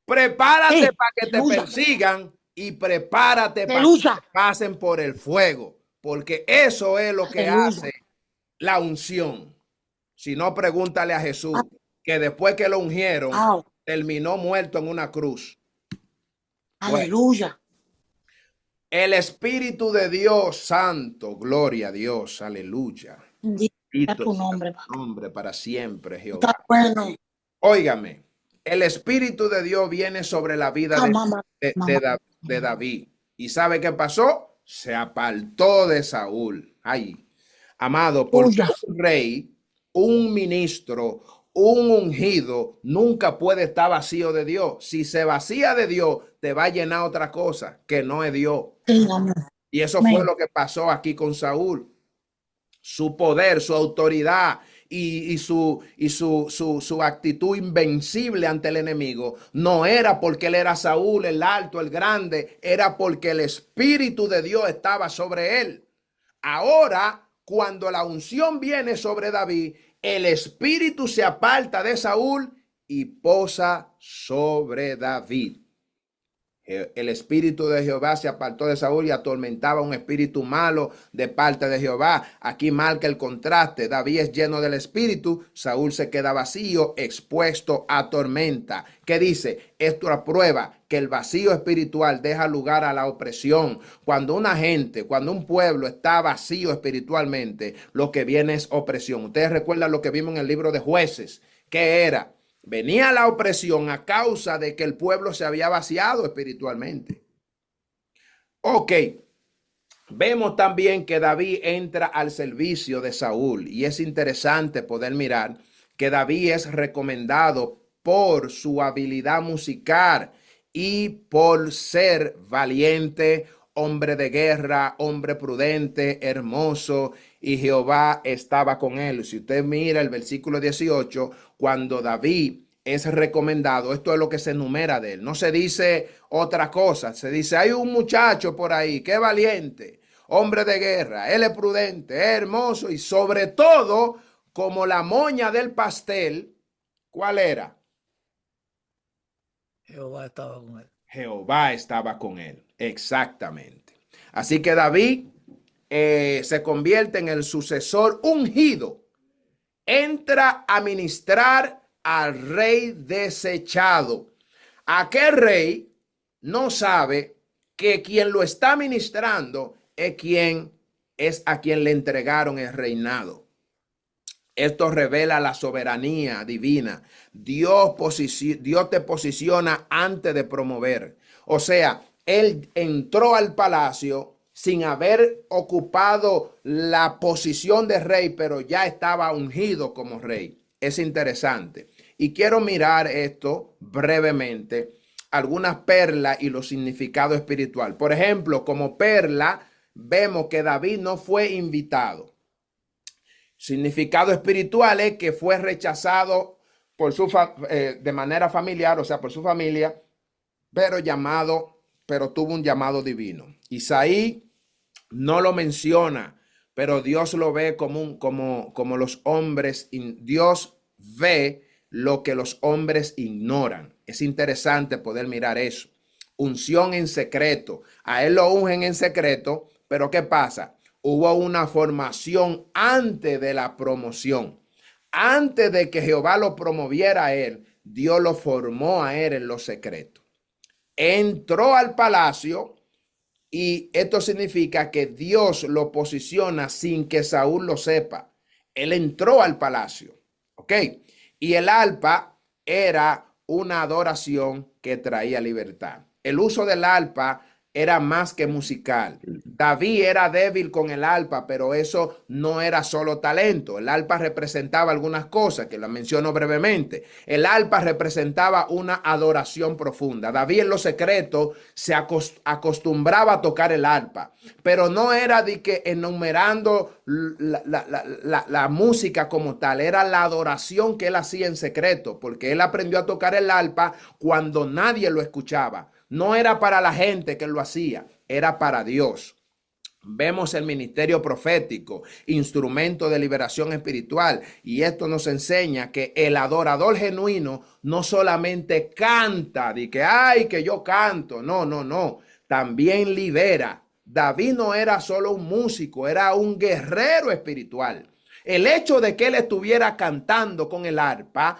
Prepárate Sí, para que te aleluya. persigan y prepárate para que Aleluya. te pasen por el fuego. Porque eso es lo que Aleluya. hace la unción. Si no, pregúntale a Jesús, que después que lo ungieron, Wow. terminó muerto en una cruz. Bueno, Aleluya. el Espíritu de Dios Santo, gloria a Dios, aleluya. Bendito sea Bendito tu sea nombre. tu nombre para siempre, Jehová. Está bueno. Óigame, el Espíritu de Dios viene sobre la vida Ah, mamá, mamá. de David. ¿Y sabe qué pasó? Se apartó de Saúl. Ay, amado, porque Aleluya. un rey, un ministro, un ungido nunca puede estar vacío de Dios. Si se vacía de Dios, te va a llenar otra cosa que no es Dios. Sí, amén. Y eso fue Amén. lo que pasó aquí con Saúl. Su poder, su autoridad y su actitud invencible ante el enemigo no era porque él era Saúl, el alto, el grande, era porque el Espíritu de Dios estaba sobre él. Ahora, cuando la unción viene sobre David, el Espíritu se aparta de Saúl y posa sobre David. El espíritu de Jehová se apartó de Saúl y atormentaba un espíritu malo de parte de Jehová. Aquí marca el contraste. David es lleno del espíritu, Saúl se queda vacío, expuesto a tormenta. ¿Qué dice? Esto aprueba que el vacío espiritual deja lugar a la opresión. Cuando una gente, cuando un pueblo está vacío espiritualmente, lo que viene es opresión. Ustedes recuerdan lo que vimos en el libro de Jueces. ¿Qué era? Venía la opresión a causa de que el pueblo se había vaciado espiritualmente. Ok, vemos también que David entra al servicio de Saúl y es interesante poder mirar que David es recomendado por su habilidad musical y por ser valiente, hombre de guerra, hombre prudente, hermoso, y Jehová estaba con él. Si usted mira el versículo 18, cuando David es recomendado, esto es lo que se enumera de él. No se dice otra cosa, se dice, hay un muchacho por ahí que es valiente, hombre de guerra, él es prudente, es hermoso y sobre todo, como la moña del pastel, ¿cuál era? Jehová estaba con él. Jehová estaba con él, exactamente. Así que David se convierte en el sucesor ungido, entra a ministrar al rey desechado. Aquel rey no sabe que quien lo está ministrando es a quien le entregaron el reinado. Esto revela la soberanía divina. Dios te posiciona antes de promover. O sea, él entró al palacio sin haber ocupado la posición de rey, pero ya estaba ungido como rey. Es interesante. Y quiero mirar esto brevemente, algunas perlas y los significados espiritual. Por ejemplo, como perla, vemos que David no fue invitado. Significado espiritual es que fue rechazado por de manera familiar, o sea, por su familia, pero tuvo un llamado divino. Isaí no lo menciona, pero Dios lo ve como los hombres. Dios ve lo que los hombres ignoran. Es interesante poder mirar eso. Unción en secreto. A él lo ungen en secreto, pero ¿qué pasa? Hubo una formación antes de la promoción. Antes de que Jehová lo promoviera a él, Dios lo formó a él en lo secreto. Entró al palacio y esto significa que Dios lo posiciona sin que Saúl lo sepa. Él entró al palacio, ¿ok? Y el arpa era una adoración que traía libertad. El uso del arpa era más que musical. David era débil con el arpa, pero eso no era solo talento. El arpa representaba algunas cosas que las menciono brevemente. El arpa representaba una adoración profunda. David en lo secreto se acostumbraba a tocar el arpa, pero no era de que enumerando la música como tal, era la adoración que él hacía en secreto, porque él aprendió a tocar el arpa cuando nadie lo escuchaba. No era para la gente que lo hacía, era para Dios. Vemos el ministerio profético, instrumento de liberación espiritual, y esto nos enseña que el adorador genuino no solamente canta, de que, ay, que yo canto, no, también libera. David no era solo un músico, era un guerrero espiritual. El hecho de que él estuviera cantando con el arpa,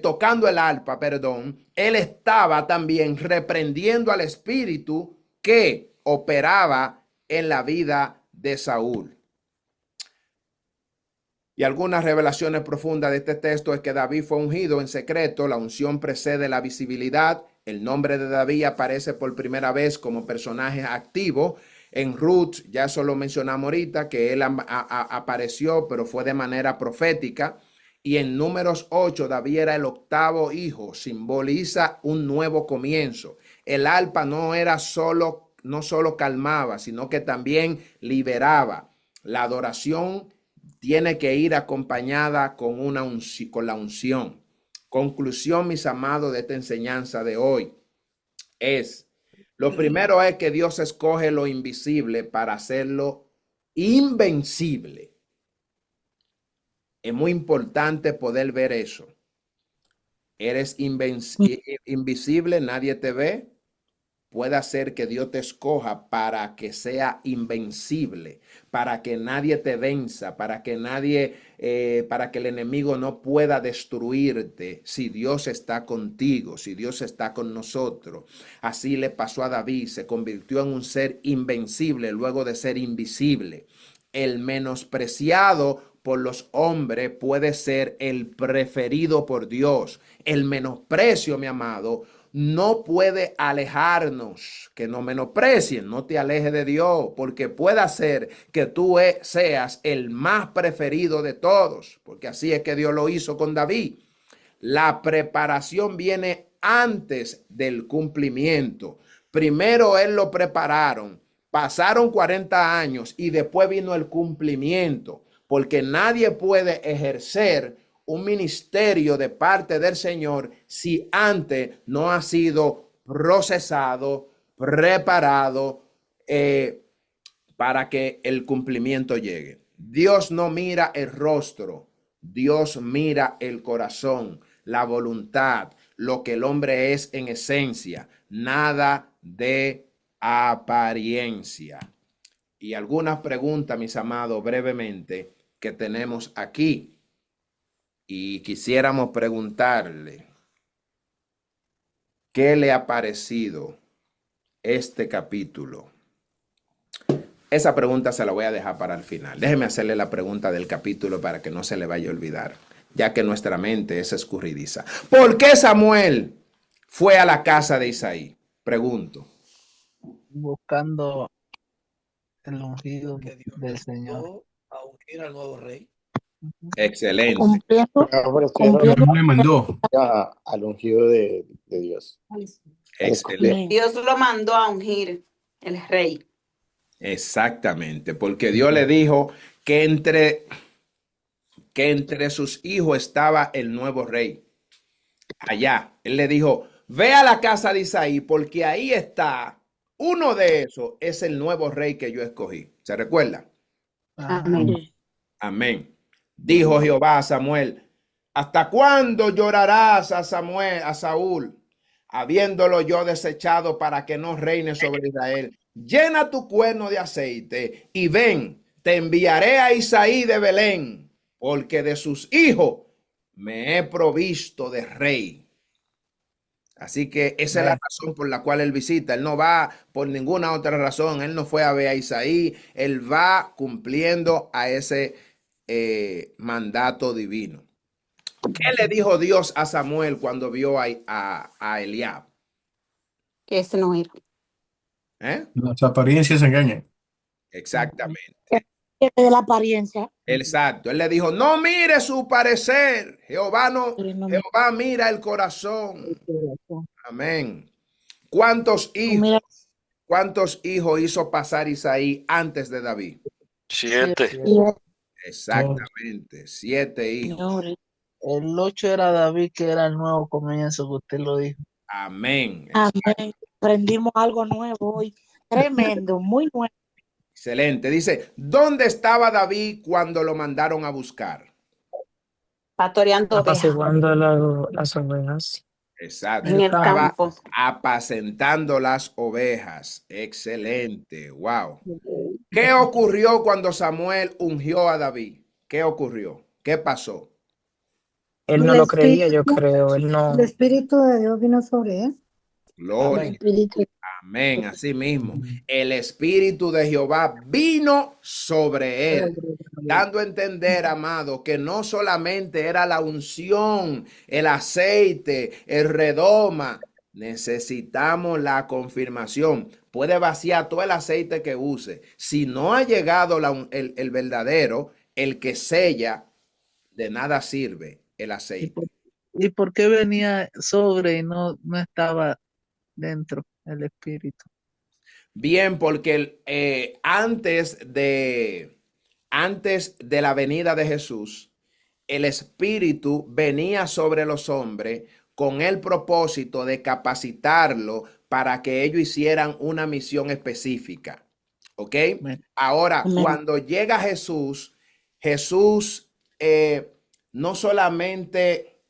tocando el arpa, perdón, él estaba también reprendiendo al espíritu que operaba en la vida de Saúl. Y algunas revelaciones profundas de este texto es que David fue ungido en secreto. La unción precede la visibilidad. El nombre de David aparece por primera vez como personaje activo. En Ruth, ya eso lo mencionamos ahorita, que él apareció, pero fue de manera profética. Y en Números 8, David era el octavo hijo, simboliza un nuevo comienzo. El arpa no solo calmaba, sino que también liberaba. La adoración tiene que ir acompañada con la unción. Conclusión, mis amados, de esta enseñanza de hoy es, lo primero es que Dios escoge lo invisible para hacerlo invencible. Es muy importante poder ver eso. Eres invisible, nadie te ve. Puede hacer que Dios te escoja para que sea invencible, para que nadie te venza, para que el enemigo no pueda destruirte si Dios está contigo, si Dios está con nosotros. Así le pasó a David, se convirtió en un ser invencible luego de ser invisible. El menospreciado por los hombres puede ser el preferido por Dios. El menosprecio, mi amado, no puede alejarnos, que no menosprecien, no te alejes de Dios, porque puede hacer que tú seas el más preferido de todos, porque así es que Dios lo hizo con David. La preparación viene antes del cumplimiento. Primero él lo prepararon, pasaron 40 años y después vino el cumplimiento, porque nadie puede ejercer un ministerio de parte del Señor si antes no ha sido procesado, preparado para que el cumplimiento llegue. Dios no mira el rostro, Dios mira el corazón, la voluntad, lo que el hombre es en esencia, nada de apariencia. Y algunas preguntas, mis amados, brevemente, que tenemos aquí. Y quisiéramos preguntarle, ¿qué le ha parecido este capítulo? Esa pregunta se la voy a dejar para el final. Déjeme hacerle la pregunta del capítulo para que no se le vaya a olvidar, ya que nuestra mente es escurridiza. ¿Por qué Samuel fue a la casa de Isaí? Pregunto. Buscando el ungido Que Dios del Señor. Mandó a ungir al nuevo rey. Excelente. Cumpliendo, Dios cumpliendo. no me mandó al ungido de Dios. Excelente. Dios lo mandó a ungir el rey. Exactamente, porque Dios le dijo que entre sus hijos estaba el nuevo rey. Allá, él le dijo, ve a la casa de Isaí, porque ahí está, uno de esos es el nuevo rey que yo escogí. ¿Se recuerda? Amén. Amén. Dijo Jehová a Samuel, ¿hasta cuándo llorarás a Saúl, habiéndolo yo desechado para que no reine sobre Israel? Llena tu cuerno de aceite y ven, te enviaré a Isaí de Belén, porque de sus hijos me he provisto de rey. Así que esa es la razón por la cual él visita. Él no va por ninguna otra razón. Él no fue a ver a Isaí. Él va cumpliendo a ese mandato divino. ¿Qué le dijo Dios a Samuel cuando vio a Eliab? Que ese no era. Las apariencias engañan. Exactamente. De la apariencia. Exacto. Él le dijo, no mire su parecer. Jehová No Jehová mira el corazón. corazón. Amén. ¿Cuántos hijos hizo pasar Isaí antes de David? 7. Exactamente, 7 hijos. Señores. El 8 era David, que era el nuevo comienzo, que usted lo dijo. Amén. Amén. Aprendimos algo nuevo hoy. Tremendo, muy nuevo. Excelente. Dice, ¿dónde estaba David cuando lo mandaron a buscar? Pastoreando ovejas apaciguando las ovejas. Exacto. en el Estaba campo. apacentando las ovejas. Excelente. Wow. ¿Qué ocurrió cuando Samuel ungió a David? ¿Qué ocurrió? ¿Qué pasó? Él no El lo creía, yo espíritu, creo. Él el no. Espíritu de Dios vino sobre él. Gloria. Amén. Espíritu. Amén. Así mismo. El Espíritu de Jehová vino sobre él, dando a entender, amado, que no solamente era la unción, el aceite, el redoma. Necesitamos la confirmación. Puede vaciar todo el aceite que use. Si no ha llegado el verdadero, el que sella, de nada sirve el aceite. ¿Y por qué venía sobre y no estaba dentro el espíritu? Bien, porque antes de la venida de Jesús, el Espíritu venía sobre los hombres con el propósito de capacitarlo para que ellos hicieran una misión específica. ¿Ok? Amén. Ahora, Amén. cuando llega Jesús, no solamente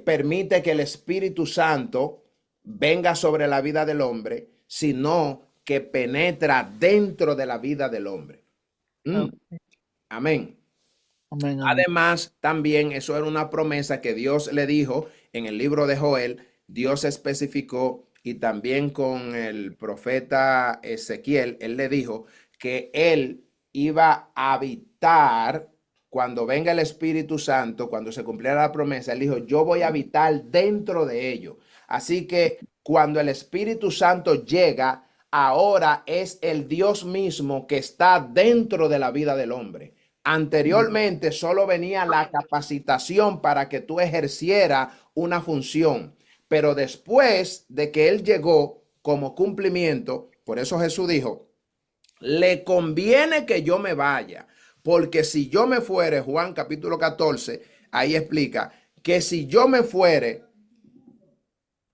permite que el Espíritu Santo venga sobre la vida del hombre, sino que penetra dentro de la vida del hombre. Amén. Amén, amén. Además, también eso era una promesa que Dios le dijo en el libro de Joel. Dios especificó, y también con el profeta Ezequiel, él le dijo que él iba a habitar cuando venga el Espíritu Santo, cuando se cumpliera la promesa. Él dijo, yo voy a habitar dentro de ellos. Así que cuando el Espíritu Santo llega, ahora es el Dios mismo que está dentro de la vida del hombre. Anteriormente solo venía la capacitación para que tú ejercieras una función, pero después de que él llegó como cumplimiento, por eso Jesús dijo, le conviene que yo me vaya, porque si yo me fuere, Juan capítulo 14, ahí explica que si yo me fuere,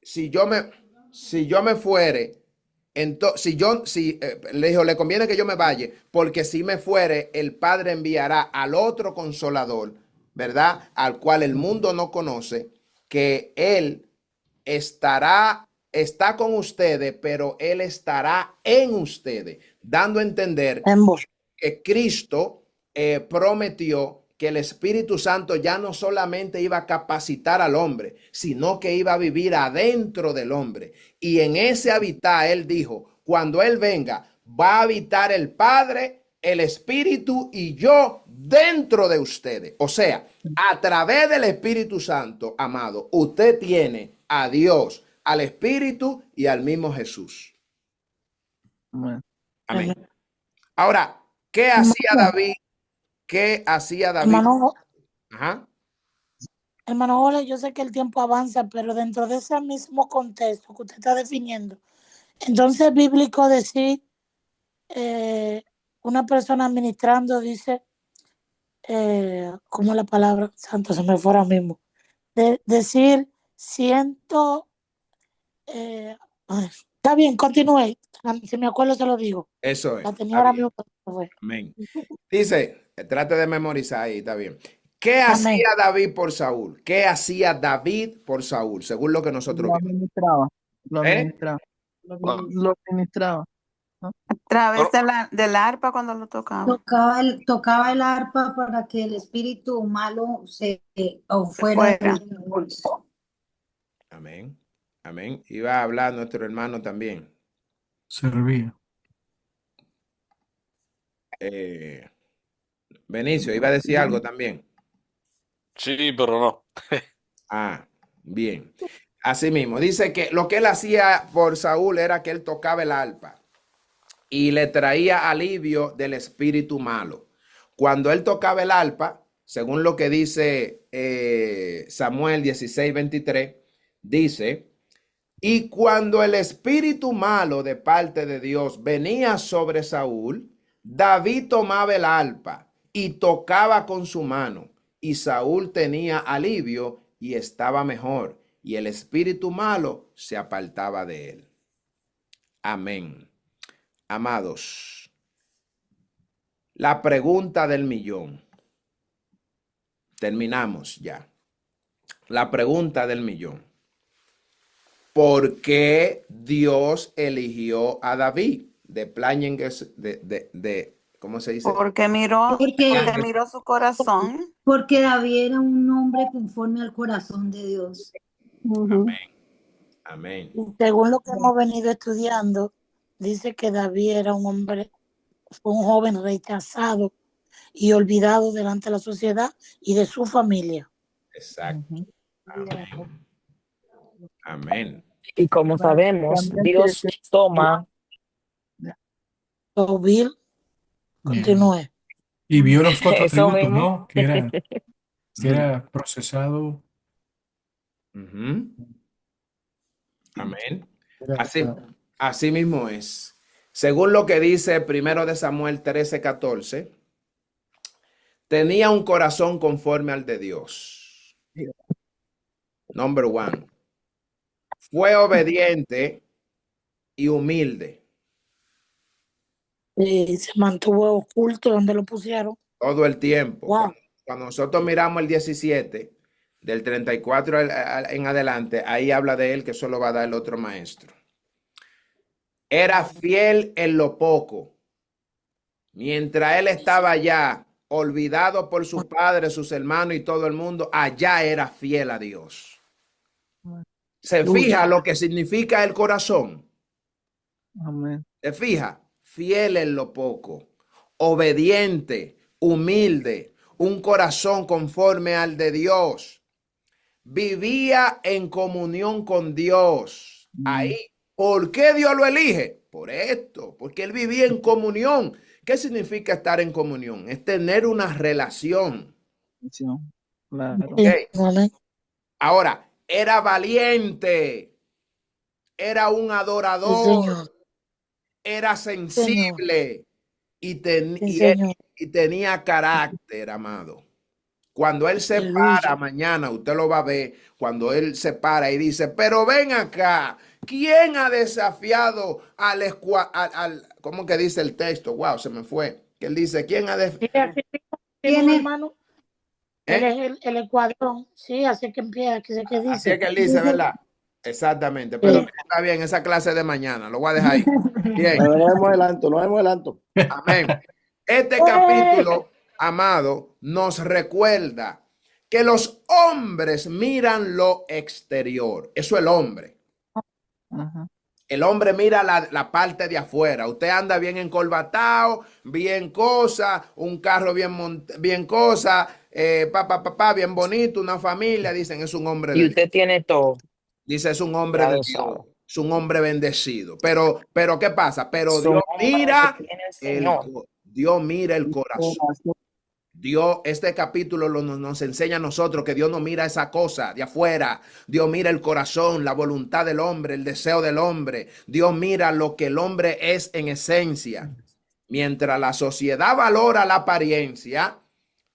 si yo me fuere, entonces, le dijo, le conviene que yo me vaya, porque si me fuere, el Padre enviará al otro consolador, ¿verdad? Al cual el mundo no conoce, que él está con ustedes, pero él estará en ustedes, dando a entender que Cristo prometió que el Espíritu Santo ya no solamente iba a capacitar al hombre, sino que iba a vivir adentro del hombre. Y en ese habitar, él dijo, cuando él venga, va a habitar el Padre, el Espíritu y yo dentro de ustedes. O sea, a través del Espíritu Santo, amado, usted tiene a Dios, al Espíritu y al mismo Jesús. Amén. Amén. Ahora, ¿qué hacía David? ¿Qué hacía David? Hermano Ole, yo sé que el tiempo avanza, pero dentro de ese mismo contexto que usted está definiendo, entonces es bíblico decir, una persona administrando dice, ¿cómo la palabra? Santo, se me fue ahora mismo. Decir, siento, está bien, continúe. Si me acuerdo, se lo digo. Eso es. La tenía ahora mismo. Amén. Dice, trate de memorizar ahí, está bien. ¿Qué hacía David por Saúl? ¿Qué hacía David por Saúl? Según lo que nosotros vimos. Lo administraba. ¿no? A través del arpa cuando lo tocaba. Tocaba el arpa para que el espíritu malo se fuera. Amén. Amén. Iba a hablar nuestro hermano también. Servía. Benicio, iba a decir algo también. Sí, pero no. Ah, bien. Así mismo, dice que lo que él hacía por Saúl era que él tocaba el arpa y le traía alivio del espíritu malo. Cuando él tocaba el arpa, según lo que dice Samuel 16:23, dice, y cuando el espíritu malo de parte de Dios venía sobre Saúl, David tomaba el arpa y tocaba con su mano, y Saúl tenía alivio y estaba mejor, y el espíritu malo se apartaba de él. Amén. Amados, la pregunta del millón. Terminamos ya. La pregunta del millón. ¿Por qué Dios eligió a David? ¿Cómo se dice? Porque miró Porque, su corazón. porque David era un hombre conforme al corazón de Dios. Amén. Amén. Y según lo que hemos venido estudiando, dice que David era un hombre, fue un joven rechazado y olvidado delante de la sociedad y de su familia. Exacto. Amén. Amén. Y como sabemos, Dios toma. Bill, continúe. Y vio los cuatro Eso atributos, mismo. ¿no? Que era procesado. Ujú. Amén. Era- Así mismo es. Según lo que dice 1 de Samuel 13:14, tenía un corazón conforme al de Dios. Number one. Fue obediente y humilde Y se mantuvo oculto donde lo pusieron. todo el tiempo. Wow. Cuando nosotros miramos el 17, del 34 en adelante, ahí habla de él, que eso lo va a dar el otro maestro. Era fiel en lo poco. Mientras él estaba allá, olvidado por su padre, sus hermanos y todo el mundo, allá era fiel a Dios. ¿Se fija lo que significa el corazón? Amén. ¿Se fija? Fiel en lo poco, obediente, humilde, un corazón conforme al de Dios. Vivía en comunión con Dios. Ahí. ¿Por qué Dios lo elige? Por esto, porque él vivía en comunión. ¿Qué significa estar en comunión? Es tener una relación. Claro. Okay. Ahora, era valiente, era un adorador, era sensible y tenía carácter, amado. Cuando él se para mañana, usted lo va a ver, cuando él se para y dice, pero ven acá, ¿quién ha desafiado ¿cómo que dice el texto? Wow, se me fue. Que él dice, ¿quién ha desafiado? ¿Quién, hermano? Él es el escuadrón. Sí, así que empieza, que dice. Así es que él dice, ¿verdad? Exactamente, pero está bien, esa clase de mañana, lo voy a dejar ahí. Bien. No hemos adelanto. Amén. Este capítulo, amado, nos recuerda que los hombres miran lo exterior. Eso es el hombre. El hombre mira la parte de afuera. Usted anda bien encorbatado, bien cosa, un carro bien cosa, bien bonito, una familia. Dicen, es un hombre de Y usted Dios. tiene todo. Dice, es un hombre de Dios. Es un hombre bendecido. Pero ¿qué pasa? Pero Dios mira el corazón. Dios, este capítulo nos enseña a nosotros que Dios no mira esa cosa de afuera. Dios mira el corazón, la voluntad del hombre, el deseo del hombre. Dios mira lo que el hombre es en esencia. Mientras la sociedad valora la apariencia,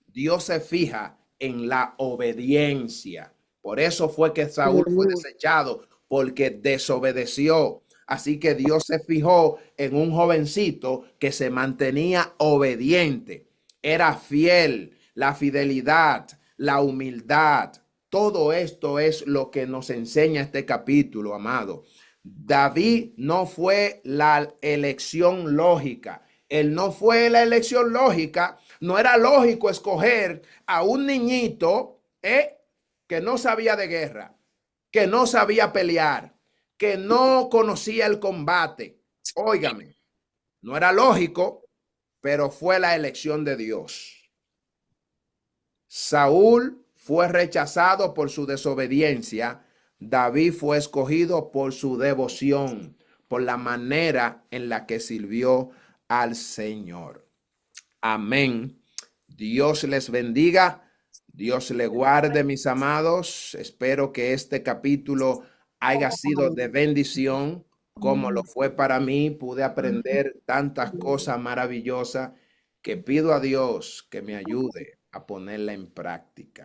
Dios se fija en la obediencia. Por eso fue que Saúl fue desechado, porque desobedeció. Así que Dios se fijó en un jovencito que se mantenía obediente. Era fiel, la fidelidad, la humildad. Todo esto es lo que nos enseña este capítulo, amado. David no fue la elección lógica. Él no fue la elección lógica. No era lógico escoger a un niñito que no sabía de guerra, que no sabía pelear, que no conocía el combate. Óigame, no era lógico, pero fue la elección de Dios. Saúl fue rechazado por su desobediencia. David fue escogido por su devoción, por la manera en la que sirvió al Señor. Amén. Dios les bendiga. Dios le guarde, mis amados. Espero que este capítulo haya sido de bendición, como lo fue para mí. Pude aprender tantas cosas maravillosas que pido a Dios que me ayude a ponerla en práctica.